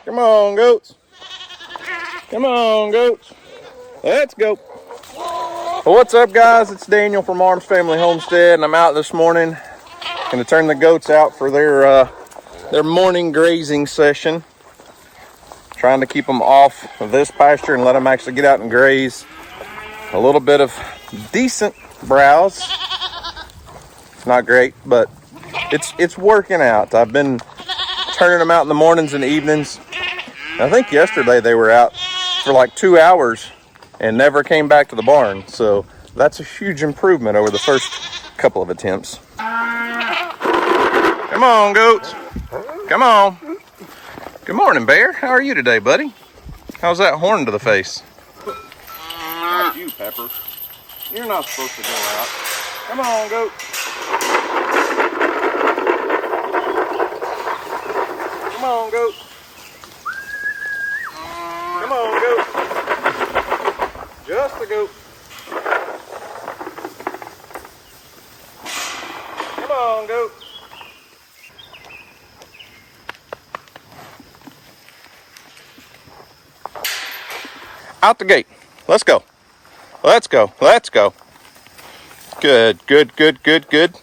Come on, goats. Come on, goats. Let's go. Well, what's up, guys? It's Daniel from Arms Family Homestead, and I'm out this morning. Going to turn the goats out for their morning grazing session. Trying to keep them off of this pasture and let them actually get out and graze. A little bit of decent browse. Not great, but it's working out. I've been turning them out in the mornings and evenings. I think yesterday they were out for like 2 hours and never came back to the barn. So that's a huge improvement over the first couple of attempts. Come on, goats. Come on. Good morning, Bear. How are you today, buddy? How's that horn to the face? Not you, Pepper. You're not supposed to go out. Come on, goat. Come on, goat. Come on, goat. Just a goat. Come on, goat. Out the gate. Let's go. Let's go. Let's go. Good, good, good, good, good.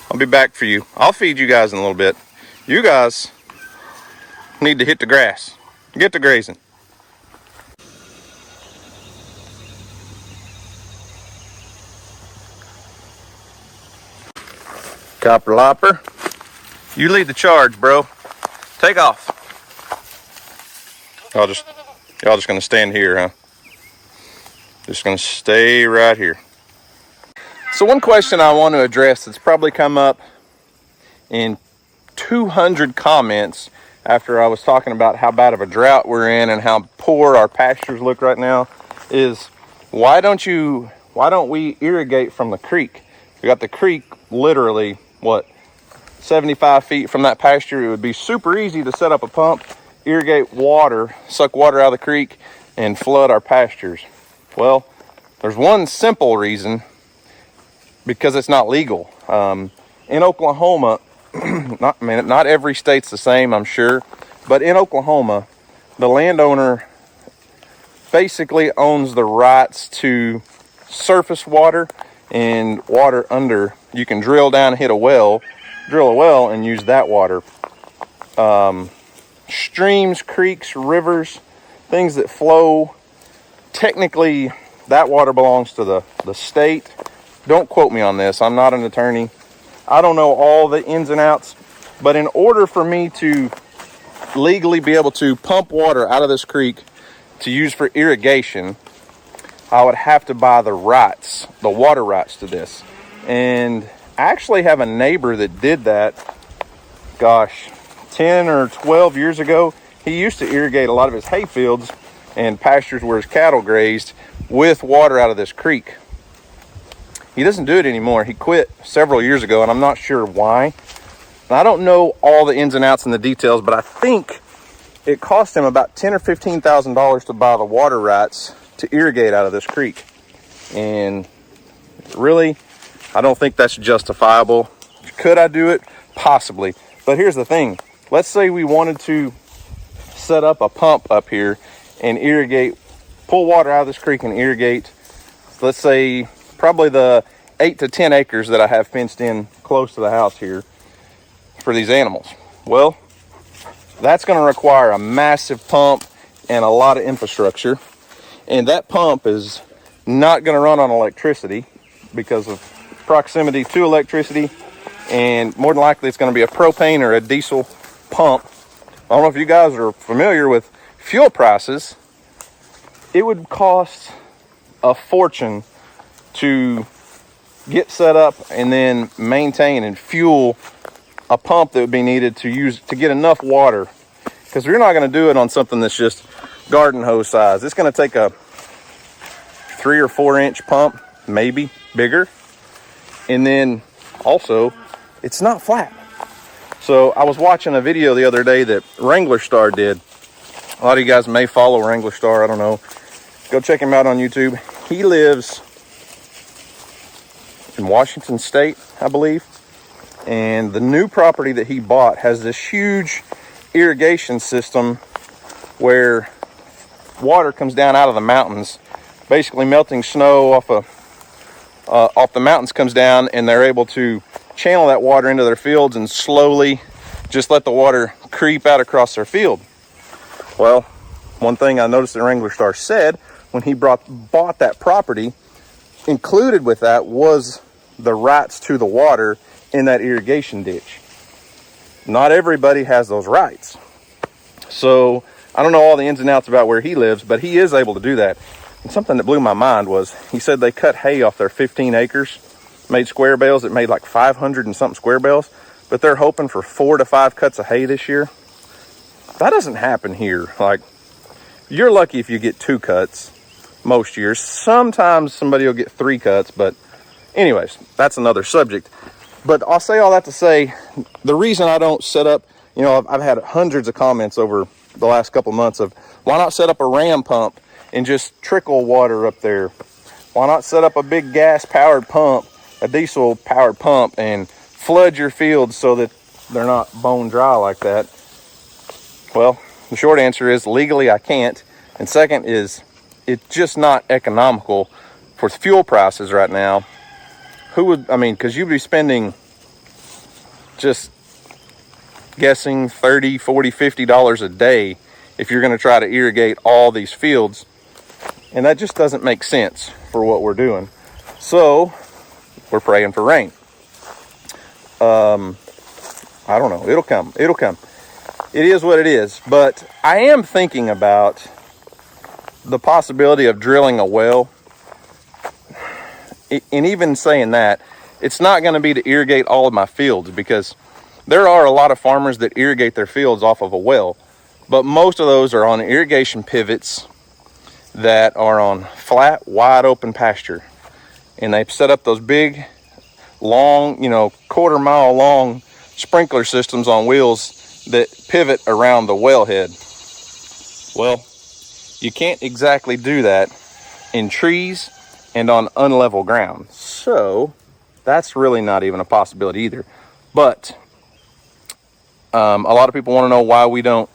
I'll be back for you. I'll feed you guys in a little bit. You guys need to hit the grass. Get to grazing. Copper Lopper, you lead the charge, bro. Take off. Y'all just gonna stand here, huh? Just gonna stay right here. So one question I want to address that's probably come up in 200 comments after I was talking about how bad of a drought we're in and how poor our pastures look right now is why don't we irrigate from the creek? We got the creek literally, 75 feet from that pasture. It would be super easy to set up a pump, irrigate water, suck water out of the creek, and flood our pastures. Well, there's one simple reason, because it's not legal. In Oklahoma, not every state's the same, I'm sure, but in Oklahoma, the landowner basically owns the rights to surface water and water under. You can drill down and drill a well and use that water. Streams, creeks, rivers, things that flow, technically that water belongs to the state. Don't quote me on this. I'm not an attorney. I don't know all the ins and outs, but in order for me to legally be able to pump water out of this creek to use for irrigation, I would have to buy the water rights to this. And I actually have a neighbor that did that, 10 or 12 years ago. He used to irrigate a lot of his hay fields and pastures where his cattle grazed with water out of this creek. He doesn't do it anymore. He quit several years ago, and I'm not sure why. And I don't know all the ins and outs and the details, but I think it cost him about $10,000 or $15,000 to buy the water rights to irrigate out of this creek. And really, I don't think that's justifiable. Could I do it? Possibly. But here's the thing. Let's say we wanted to set up a pump up here and pull water out of this creek and irrigate, let's say, probably the 8 to 10 acres that I have fenced in close to the house here for these animals. Well, that's going to require a massive pump and a lot of infrastructure. And that pump is not going to run on electricity because of proximity to electricity. And more than likely it's going to be a propane or a diesel pump. I don't know if you guys are familiar with fuel prices. It would cost a fortune to get set up and then maintain and fuel a pump that would be needed to get enough water, because we're not going to do it on something that's just garden hose size. It's going to take a 3 or 4 inch pump, maybe bigger, and then also it's not flat. So I was watching a video the other day that Wrangler Star did, A lot of you guys may follow Wrangler Star, I don't know. Go check him out on YouTube. He lives in Washington State, I believe. And the new property that he bought has this huge irrigation system where water comes down out of the mountains. Basically melting snow off the mountains comes down, and they're able to channel that water into their fields and slowly just let the water creep out across their field. Well, one thing I noticed that Wrangler Star said when he bought that property, included with that was the rights to the water in that irrigation ditch. Not everybody has those rights. So I don't know all the ins and outs about where he lives, but he is able to do that. And something that blew my mind was he said they cut hay off their 15 acres, made square bales. It made like 500 and something square bales, but they're hoping for 4 to 5 cuts of hay this year. That doesn't happen here. Like, you're lucky if you get 2 cuts most years. Sometimes somebody will get 3 cuts, but anyways, that's another subject. But I'll say all that to say, the reason I don't set up, you know, I've had hundreds of comments over the last couple months of, why not set up a ram pump and just trickle water up there? Why not set up a big gas powered pump, a diesel powered pump, and flood your fields so that they're not bone dry like that? Well, the short answer is legally I can't. And second is, it's just not economical for fuel prices right now. Who would, I mean, because you'd be spending, just guessing, $30, $40, $50 a day if you're going to try to irrigate all these fields. And that just doesn't make sense for what we're doing. So we're praying for rain. I don't know. It'll come. It'll come. It is what it is. But I am thinking about the possibility of drilling a well. And even saying that, it's not going to be to irrigate all of my fields, because there are a lot of farmers that irrigate their fields off of a well. But most of those are on irrigation pivots that are on flat, wide open pasture. And they've set up those big, long, you know, 1/4 mile long sprinkler systems on wheels that pivot around the wellhead. Well, you can't exactly do that in trees and on unlevel ground. So that's really not even a possibility either. But a lot of people want to know why we don't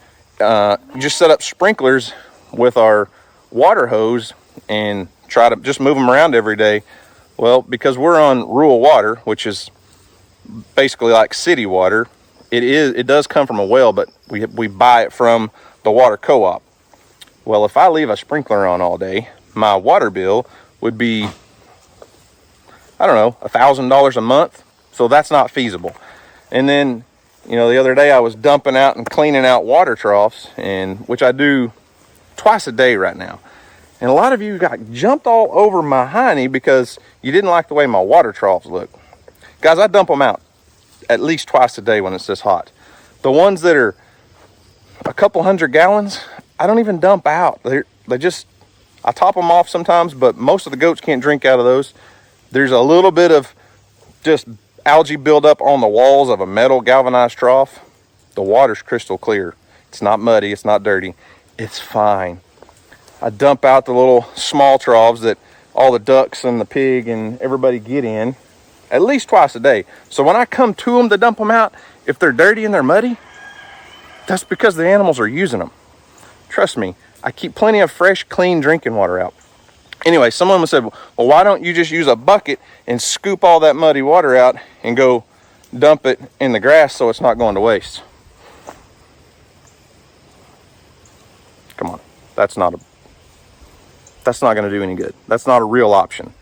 just set up sprinklers with our water hose and try to just move them around every day. Well, because we're on rural water, which is basically like city water. It does come from a well, but we buy it from the water co-op. Well, if I leave a sprinkler on all day, my water bill would be, I don't know, $1,000 a month. So that's not feasible. And then, you know, the other day I was dumping out and cleaning out water troughs, which I do twice a day right now. And a lot of you got jumped all over my hiney because you didn't like the way my water troughs look. Guys, I dump them out at least twice a day when it's this hot. The ones that are a couple 100 gallons, I don't even dump out. I top them off sometimes, but most of the goats can't drink out of those. There's a little bit of just algae buildup on the walls of a metal galvanized trough. The water's crystal clear. It's not muddy, it's not dirty. It's fine. I dump out the little small troughs that all the ducks and the pig and everybody get in at least twice a day. So when I come to them to dump them out, if they're dirty and they're muddy, that's because the animals are using them. Trust me, I keep plenty of fresh, clean drinking water out. Anyway, someone said, well, why don't you just use a bucket and scoop all that muddy water out and go dump it in the grass so it's not going to waste? Come on, that's not going to do any good. That's not a real option.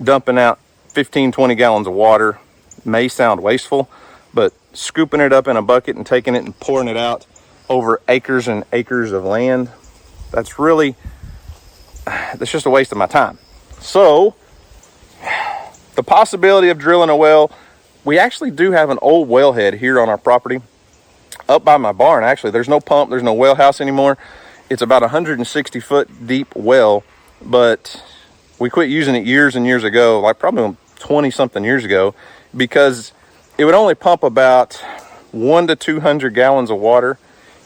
Dumping out 15, 20 gallons of water may sound wasteful, but scooping it up in a bucket and taking it and pouring it out over acres and acres of land, that's just a waste of my time. So the possibility of drilling a well, we actually do have an old wellhead here on our property up by my barn. Actually, there's no pump, there's no well house anymore. It's about 160 foot deep well, but we quit using it years and years ago, like probably 20 something years ago, because it would only pump about 100 to 200 gallons of water,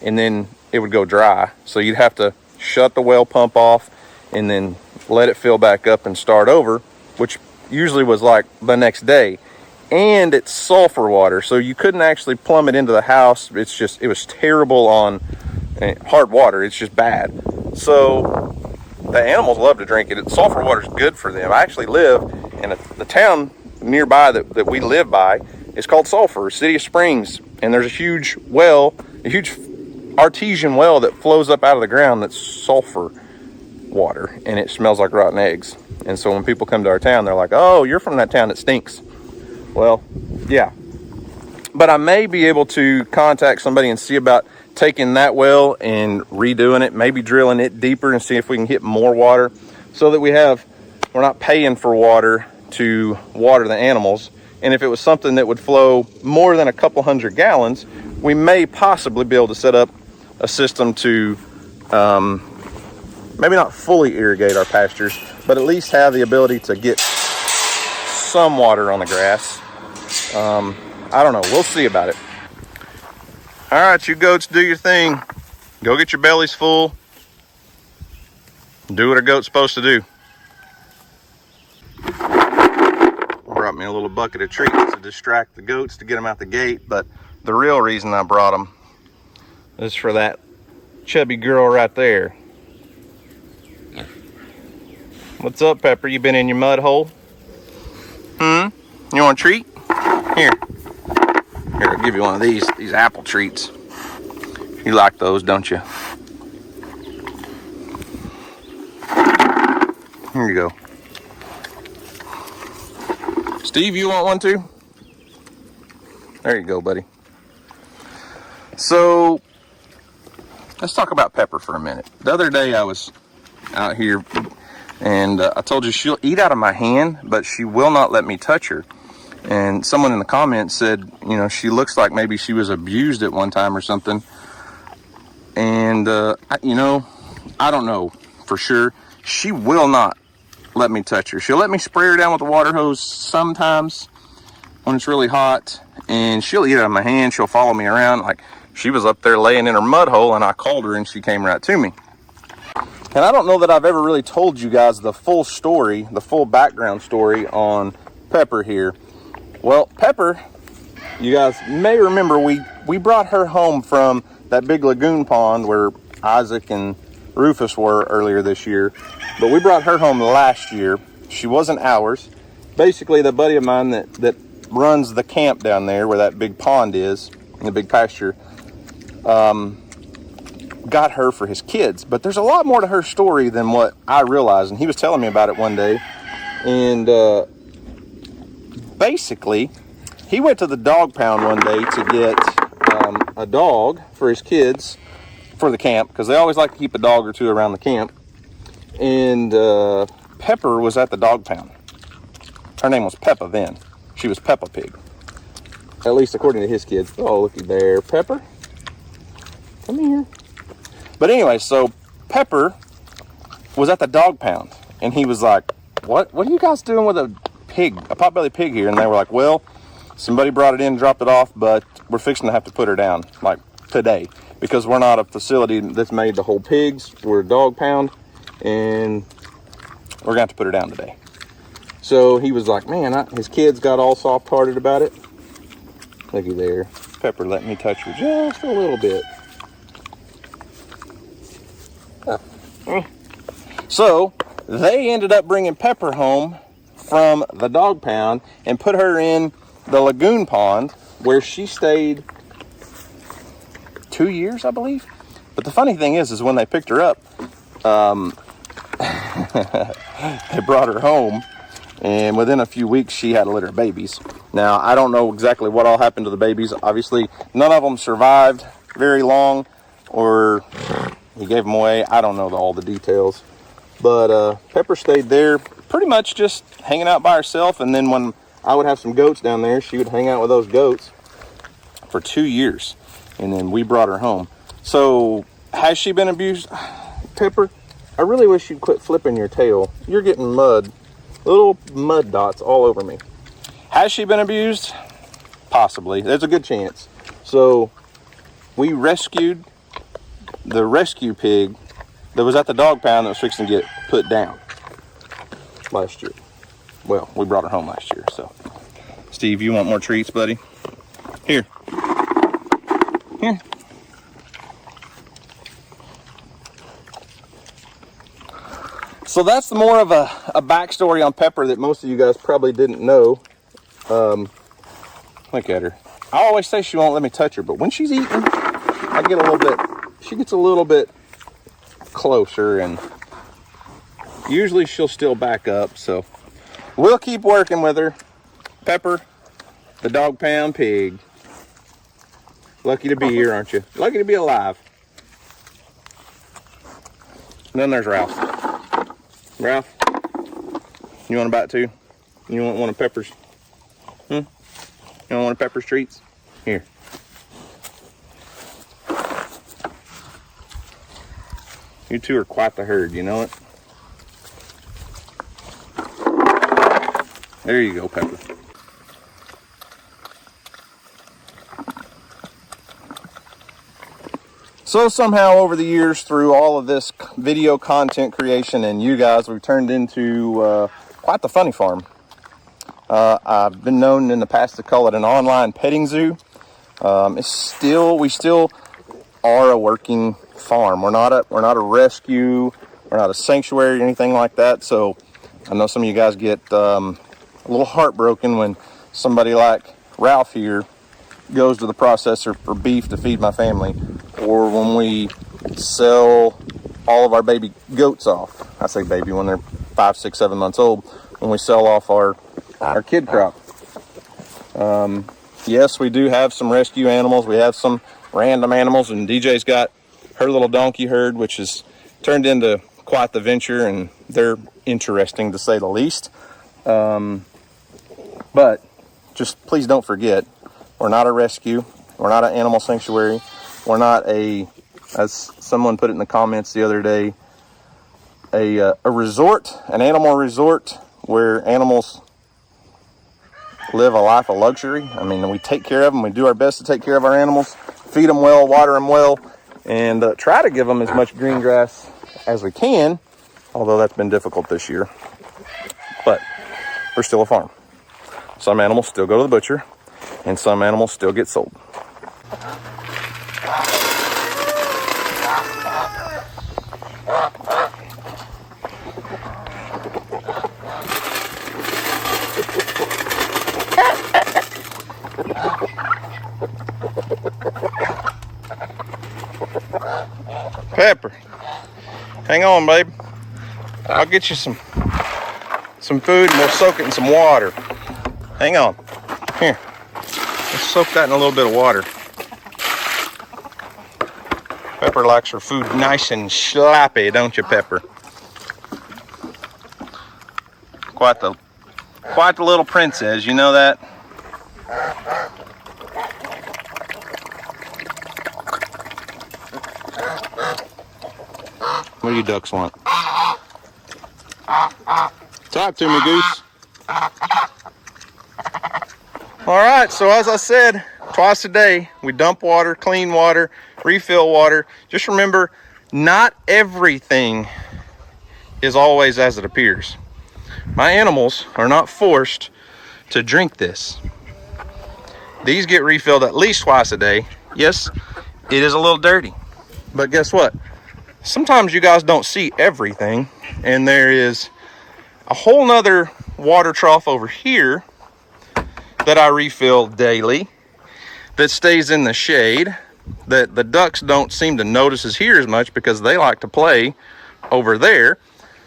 and then it would go dry. So you'd have to shut the well pump off and then let it fill back up and start over, which usually was like the next day. And it's sulfur water, so you couldn't actually plumb it into the house. It was terrible on hard water. It's just bad. So the animals love to drink it. Sulfur water is good for them. I actually live in the town nearby that we live by. It's called Sulphur, City of Springs, and there's a huge well, a huge artesian well that flows up out of the ground that's sulfur water, and it smells like rotten eggs. And so when people come to our town, they're like, "Oh, you're from that town that stinks." Well, yeah. But I may be able to contact somebody and see about taking that well and redoing it, maybe drilling it deeper and see if we can get more water, so that we're not paying for water to water the animals. And if it was something that would flow more than a couple hundred gallons, we may possibly be able to set up a system to maybe not fully irrigate our pastures, but at least have the ability to get some water on the grass. I don't know. We'll see about it. All right, you goats, do your thing. Go get your bellies full. Do what a goat's supposed to do. Brought me a little bucket of treats to distract the goats to get them out the gate, but the real reason I brought them is for that chubby girl right there. What's up, Pepper? You been in your mud hole? You want a treat? Here, I'll give you one of these apple treats. You like those, don't you? Here you go. Steve, you want one too? There you go, buddy. So, let's talk about Pepper for a minute. The other day I was out here and I told you she'll eat out of my hand, but she will not let me touch her. And someone in the comments said, you know, she looks like maybe she was abused at one time or something. And, you know, I don't know for sure. She will not let me touch her. She'll let me spray her down with the water hose sometimes when it's really hot. And she'll eat out of my hand. She'll follow me around. Like, she was up there laying in her mud hole and I called her and she came right to me. And I don't know that I've ever really told you guys the full story, the full background story on Pepper here. Well, Pepper, you guys may remember we brought her home from that big lagoon pond where Isaac and Rufus were earlier this year. But we brought her home last year. She wasn't ours. Basically, the buddy of mine that runs the camp down there where that big pond is, the big pasture, got her for his kids. But there's a lot more to her story than what I realized. And he was telling me about it one day. And basically, he went to the dog pound one day to get a dog for his kids for the camp, because they always like to keep a dog or two around the camp. And Pepper was at the dog pound. Her name was Peppa then. She was Peppa Pig, at least according to his kids. Oh, looky there, Pepper. Come here. But anyway, so Pepper was at the dog pound, and he was like, what are you guys doing with a pig, a potbelly pig here? And they were like, well, somebody brought it in, dropped it off, but we're fixing to have to put her down, like today, because we're not a facility that's made to hold pigs. We're a dog pound, and we're going to have to put her down today. So he was like, man, his kids got all soft-hearted about it. Looky there. Pepper let me touch her just a little bit. So they ended up bringing Pepper home from the dog pound and put her in the lagoon pond, where she stayed 2 years, I believe. But the funny thing is when they picked her up, they brought her home, and within a few weeks she had a litter of babies. Now, I don't know exactly what all happened to the babies. Obviously, none of them survived very long, or he gave them away. I don't know all the details. But Pepper stayed there pretty much just hanging out by herself, and then when I would have some goats down there, she would hang out with those goats for 2 years, and then we brought her home. So, has she been abused? Pepper, I really wish you'd quit flipping your tail. You're getting mud, little mud dots all over me. Has she been abused? Possibly. There's a good chance. So, we rescued the rescue pig that was at the dog pound that was fixing to get put down last year. Well, we brought her home last year, so. Steve, you want more treats, buddy? Here. Here. So that's more of a backstory on Pepper that most of you guys probably didn't know. Look at her. I always say she won't let me touch her, but when she's eating, I get a little bit, she gets a little bit closer, and usually she'll still back up, so we'll keep working with her. Pepper, the dog pound pig. Lucky to be here, aren't you? Lucky to be alive. And then there's Ralph. Ralph, you want a bite too? You want one of Pepper's? You want one of Pepper's treats? Here. You two are quite the herd, you know it? There you go, Pepper. So somehow over the years, through all of this video content creation and you guys, we've turned into quite the funny farm. I've been known in the past to call it an online petting zoo. We still are a working farm. We're not a rescue. We're not a sanctuary or anything like that. So I know some of you guys get a little heartbroken when somebody like Ralph here goes to the processor for beef to feed my family, or when we sell all of our baby goats off. I say baby when they're 5, 6, 7 months old, when we sell off our kid crop. Yes, we do have some rescue animals. We have some random animals, and DJ's got her little donkey herd, which has turned into quite the venture, and they're interesting to say the least. But just please don't forget, we're not a rescue. We're not an animal sanctuary. We're not as someone put it in the comments the other day, a resort, an animal resort where animals live a life of luxury. I mean, we take care of them. We do our best to take care of our animals, feed them well, water them well, and try to give them as much green grass as we can, although that's been difficult this year. But we're still a farm. Some animals still go to the butcher, and some animals still get sold. Pepper, hang on, babe. I'll get you some food, and we'll soak it in some water. Hang on. Here. Let's soak that in a little bit of water. Pepper likes her food nice and sloppy, don't you, Pepper? Quite the little princess, you know that? What do you ducks want? Talk to me, Goose. All right, so as I said, twice a day, we dump water, clean water, refill water. Just remember, not everything is always as it appears. My animals are not forced to drink this. These get refilled at least twice a day. Yes, it is a little dirty, but guess what? Sometimes you guys don't see everything, and there is a whole nother water trough over here that I refill daily that stays in the shade, that the ducks don't seem to notice as here as much because they like to play over there.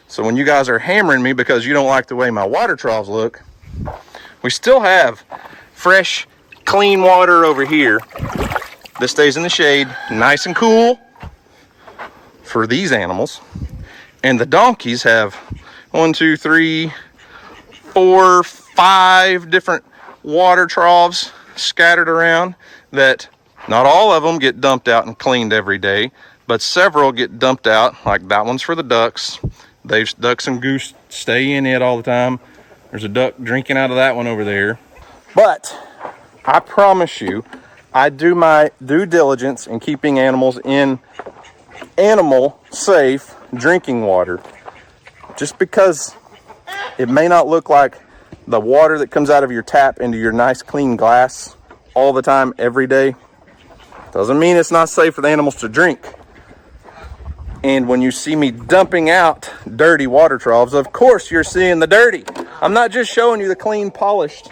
So when you guys are hammering me because you don't like the way my water troughs look, we still have fresh, clean water over here that stays in the shade, nice and cool for these animals. And the donkeys have 1, 2, 3, 4, 5 different water troughs scattered around that not all of them get dumped out and cleaned every day, but several get dumped out. Like that one's for the ducks. Ducks and goose stay in it all the time. There's a duck drinking out of that one over there. But I promise you, I do my due diligence in keeping animals in animal safe drinking water. Just because it may not look like the water that comes out of your tap into your nice clean glass all the time, every day, doesn't mean it's not safe for the animals to drink. And when you see me dumping out dirty water troughs, of course you're seeing the dirty. I'm not just showing you the clean, polished,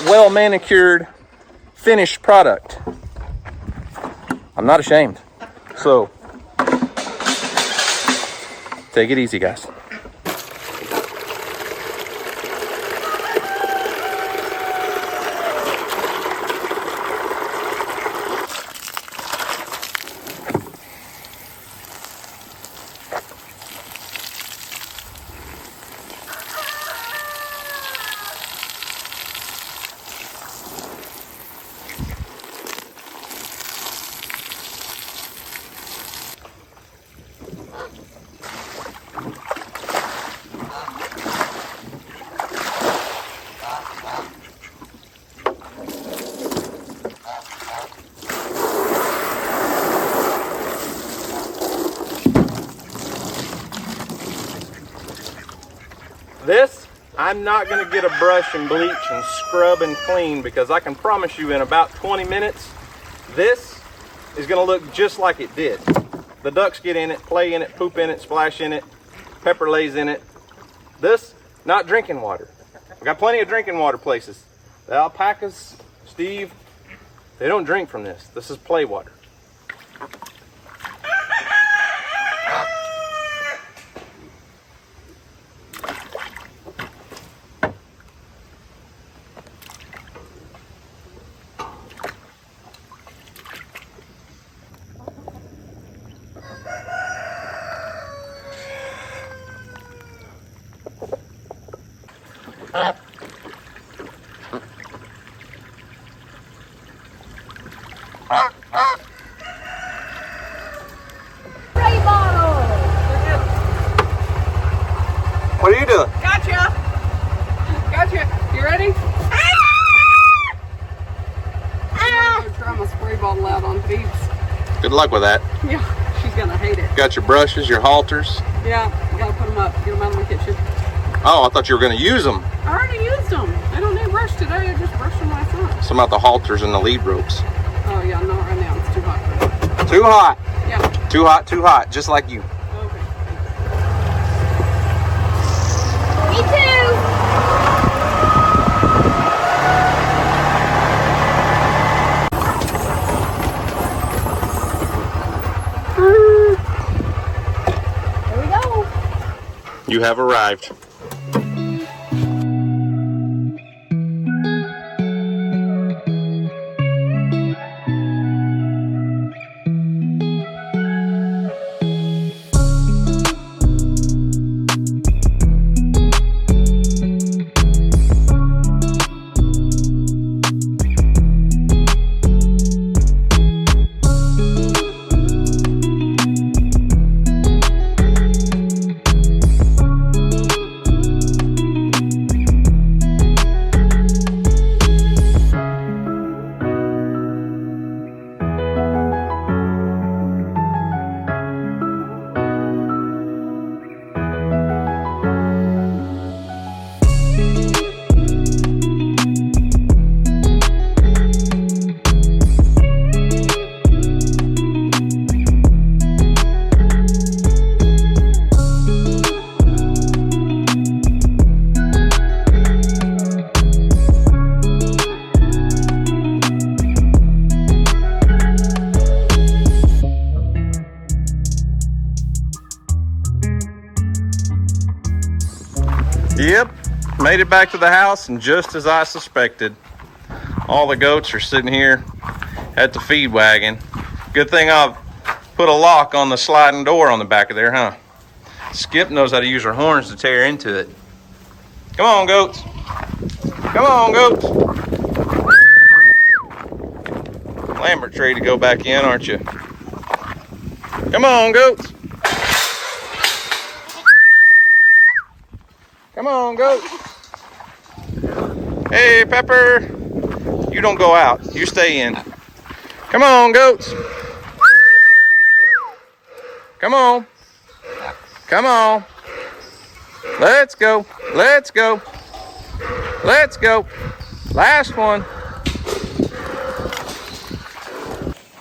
well manicured, finished product. I'm not ashamed. So, take it easy, guys. This, I'm not going to get a brush and bleach and scrub and clean, because I can promise you in about 20 minutes, this is going to look just like it did. The ducks get in it, play in it, poop in it, splash in it, pepper lays in it. This, not drinking water. I've got plenty of drinking water places. The alpacas, Steve, they don't drink from this. This is play water. Spray bottle. What are you doing? Gotcha. Gotcha. You ready? I'm gonna try my spray bottle out on Phoebes. Good luck with that. Yeah, she's gonna hate it. Got your brushes, your halters. Yeah, I gotta put them up. Get them out of my kitchen. Oh, I thought you were going to use them. I already used them. I don't need brush today. I just brushed them last night. Some about the halters and the lead ropes. Oh yeah, not right now. It's too hot for that. Too hot. Yeah. Too hot, just like you. Okay. Me too. Here we go. You have arrived. Yep, made it back to the house, and just as I suspected, all the goats are sitting here at the feed wagon. Good thing I've put a lock on the sliding door on the back of there, huh? Skip knows how to use her horns to tear into it. Come on, goats. Come on, goats. Lambert's ready to go back in, aren't you? Come on, goats. Come on, goat. Hey, Pepper. You don't go out. You stay in. Come on, goats. Come on. Come on. Let's go. Let's go. Let's go. Last one.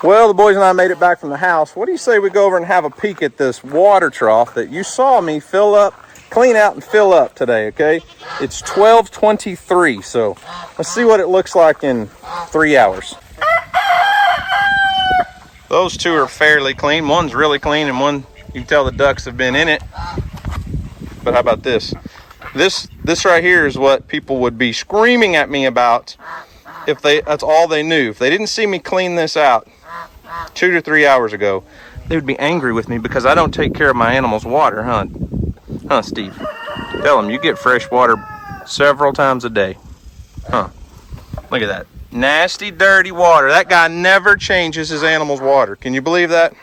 Well, the boys and I made it back from the house. What do you say we go over and have a peek at this water trough that you saw me fill up, clean out and fill up today, okay? It's 12:23, so let's see what it looks like in 3 hours. Those two are fairly clean. One's really clean and one, you can tell the ducks have been in it. But how about this? This right here is what people would be screaming at me about if that's all they knew. If they didn't see me clean this out 2 to 3 hours ago, they would be angry with me because I don't take care of my animals' water, huh? Huh, Steve? Tell them you get fresh water several times a day. Huh? Look at that. Nasty, dirty water. That guy never changes his animals' water. Can you believe that?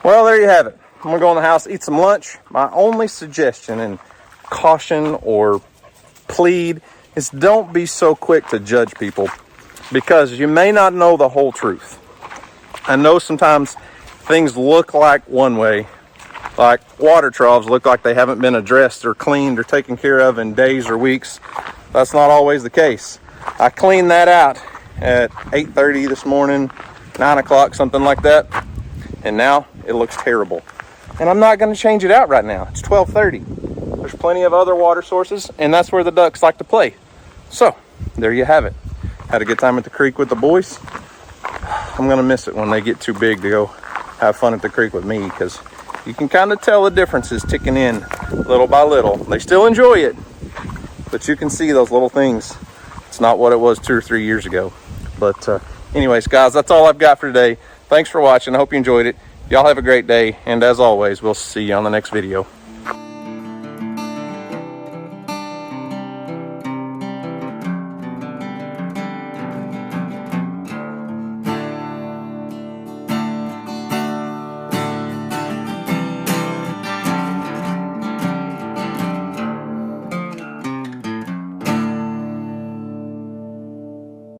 Well, there you have it. I'm going to go in the house, eat some lunch. My only suggestion and caution or plead is don't be so quick to judge people because you may not know the whole truth. I know sometimes things look like one way, like water troughs look like they haven't been addressed or cleaned or taken care of in days or weeks. That's not always the case. I cleaned that out at 8:30 this morning, 9 o'clock, something like that. And now it looks terrible. And I'm not going to change it out right now. It's 12:30. There's plenty of other water sources, and that's where the ducks like to play. So, there you have it. Had a good time at the creek with the boys. I'm going to miss it when they get too big to go have fun at the creek with me, because you can kind of tell the differences ticking in little by little. They still enjoy it, but you can see those little things. It's not what it was 2 or 3 years ago. But anyways, guys, that's all I've got for today. Thanks for watching. I hope you enjoyed it. Y'all have a great day, and as always, we'll see you on the next video.